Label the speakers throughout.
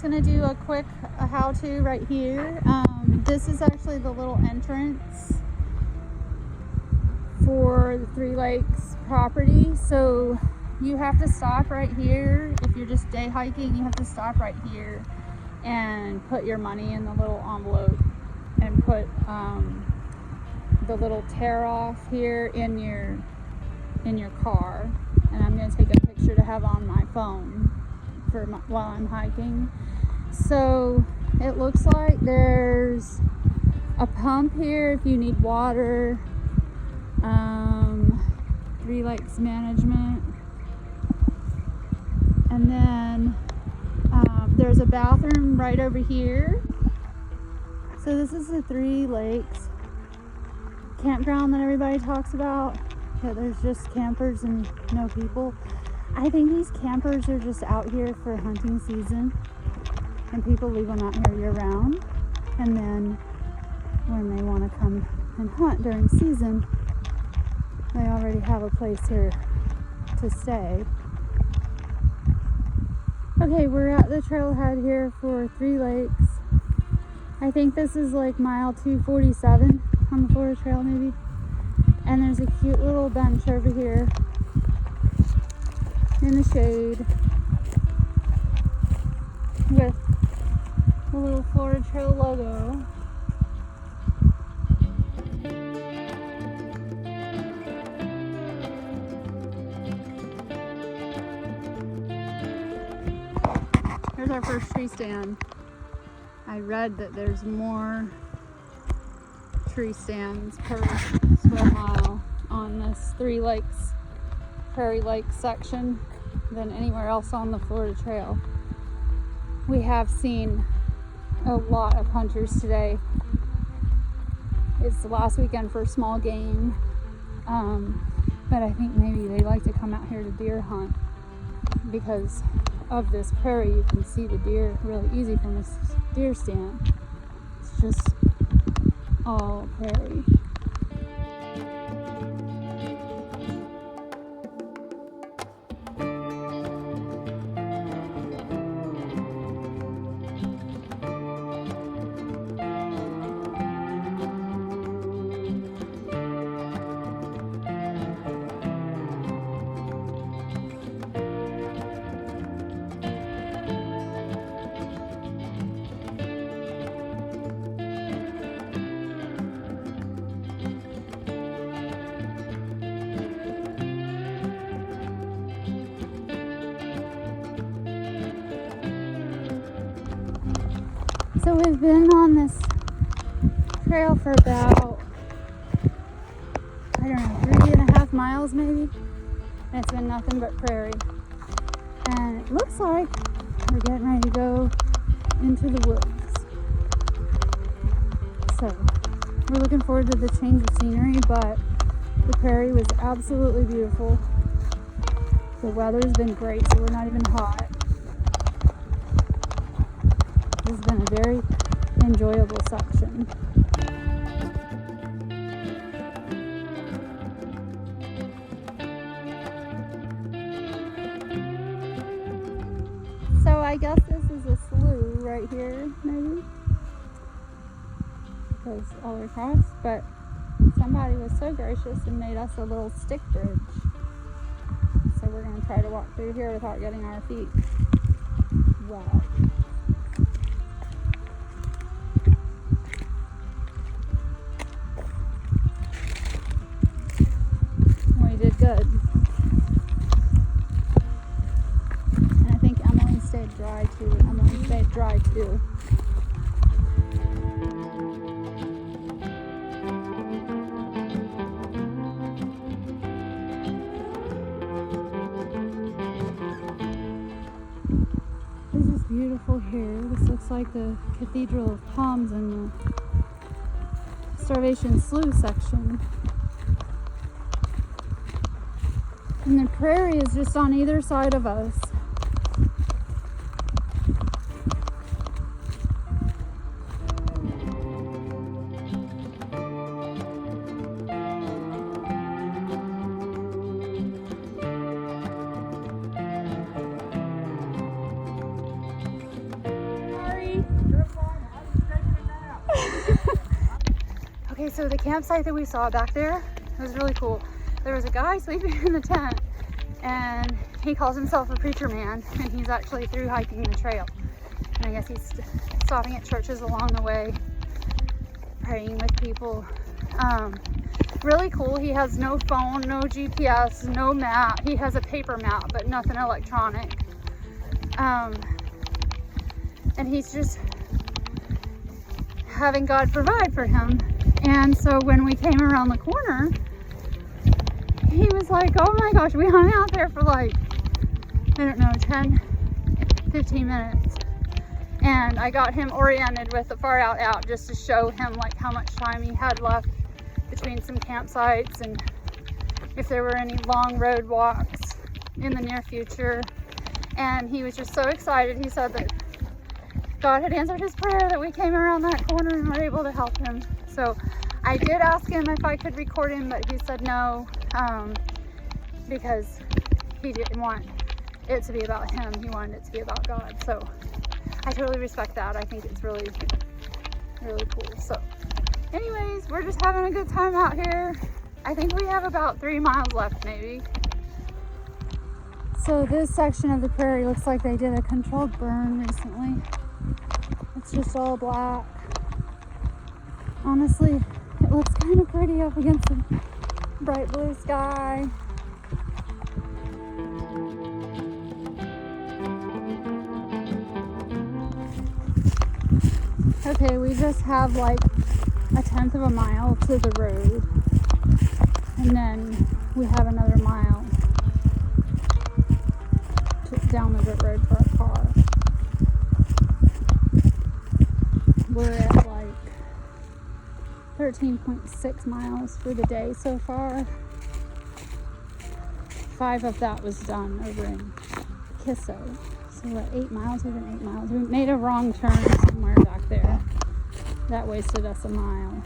Speaker 1: gonna do a quick how-to right here. This is actually the little entrance for the Three Lakes property. So you have to stop right here. If you're just day hiking, you have to stop right here and put your money in the little envelope and put the little tear off here in your car. And I'm going to take a picture to have on my phone while I'm hiking. So it looks like there's a pump here if you need water. Three Lakes Management. And then there's a bathroom right over here. So this is the Three Lakes campground that everybody talks about. Yeah, there's just campers and no people. I think these campers are just out here for hunting season, and people leave them out here year round. And then when they want to come and hunt during season, they already have a place here to stay. Okay, we're at the trailhead here for Three Lakes. I think this is like mile 247 on the Florida Trail maybe. And there's a cute little bench over here in the shade with the little Florida Trail logo. Here's our first tree stand. I read that there's more tree stands per square mile on this Three Lakes, Prairie Lakes section than anywhere else on the Florida Trail. We have seen a lot of hunters today. It's the last weekend for small game, but I think maybe they like to come out here to deer hunt because of this prairie. You can see the deer really easy from this deer stand. It's just all prairie. So we've been on this trail for about, I don't know, 3.5 miles maybe. And it's been nothing but prairie. And it looks like we're getting ready to go into the woods. So we're looking forward to the change of scenery, but the prairie was absolutely beautiful. The weather's been great, so we're not even hot. This has been a very enjoyable section. So I guess this is a slough right here, maybe. Goes all across, but somebody was so gracious and made us a little stick bridge. So we're going to try to walk through here without getting our feet wet. Good. And I think Emily stayed dry too. This is beautiful here. This looks like the Cathedral of Palms in the Starvation Slough section. And the prairie is just on either side of us. so the campsite that we saw back there was really cool. There was a guy sleeping in the tent, and he calls himself a preacher man, and he's actually through hiking the trail. And I guess he's stopping at churches along the way, praying with people. Really cool. He has no phone, no GPS, no map. He has a paper map, but nothing electronic. And he's just having God provide for him. And so when we came around the corner, he was like, oh my gosh, we hung out there for like, I don't know, 10, 15 minutes. And I got him oriented with the far out just to show him like how much time he had left between some campsites and if there were any long road walks in the near future. And he was just so excited. He said that God had answered his prayer, that we came around that corner and were able to help him. So I did ask him if I could record him, but he said no, because he didn't want it to be about him. He wanted it to be about God. So I totally respect that. I think it's really, really cool. So anyways, we're just having a good time out here. I think we have about 3 miles left maybe. So this section of the prairie looks like they did a controlled burn recently. It's just all black. Honestly, it looks kind of pretty up against the bright blue sky. Okay, we just have like 1/10 of a mile to the road, and then we have another mile down the dirt road for our car. We're at like 13.6 miles for the day so far. 5 of that was done over in Kissimmee. So we're at 8 miles, we've been 8 miles. We made a wrong turn somewhere back there. That wasted us a mile.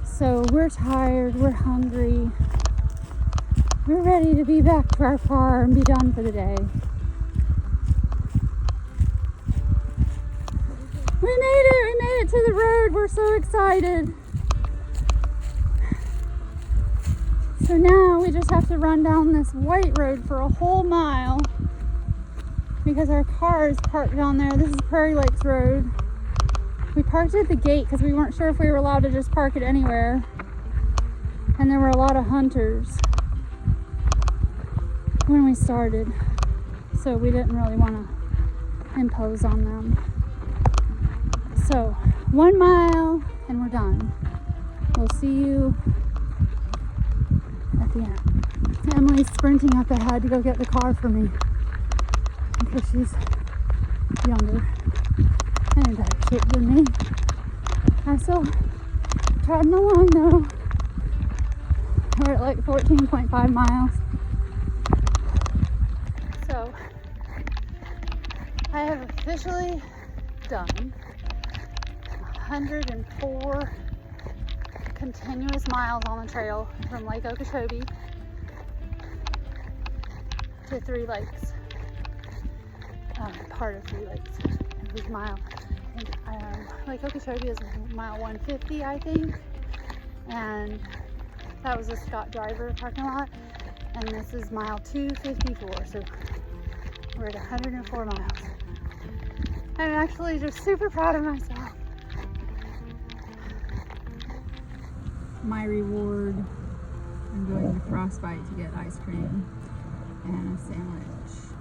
Speaker 1: So we're tired, we're hungry. We're ready to be back to our car and be done for the day. We made it to the road. We're so excited. So now we just have to run down this white road for a whole mile because our car is parked down there. This is Prairie Lakes Rd. We parked at the gate because we weren't sure if we were allowed to just park it anywhere. And there were a lot of hunters when we started, so we didn't really want to impose on them. So 1 mile and we're done. We'll see you at the end. Emily's sprinting up ahead to go get the car for me because she's younger and in better shape than me. I'm still trotting along though. We're at like 14.5 miles. So I have officially done 104 continuous miles on the trail from Lake Okeechobee to Three Lakes. Part of Three Lakes. Every mile. And, Lake Okeechobee is mile 150, I think. And that was a Scott Driver parking lot. And this is mile 254. So we're at 104 miles. I'm actually just super proud of myself. My reward, I'm going to Frostbite to get ice cream and a sandwich.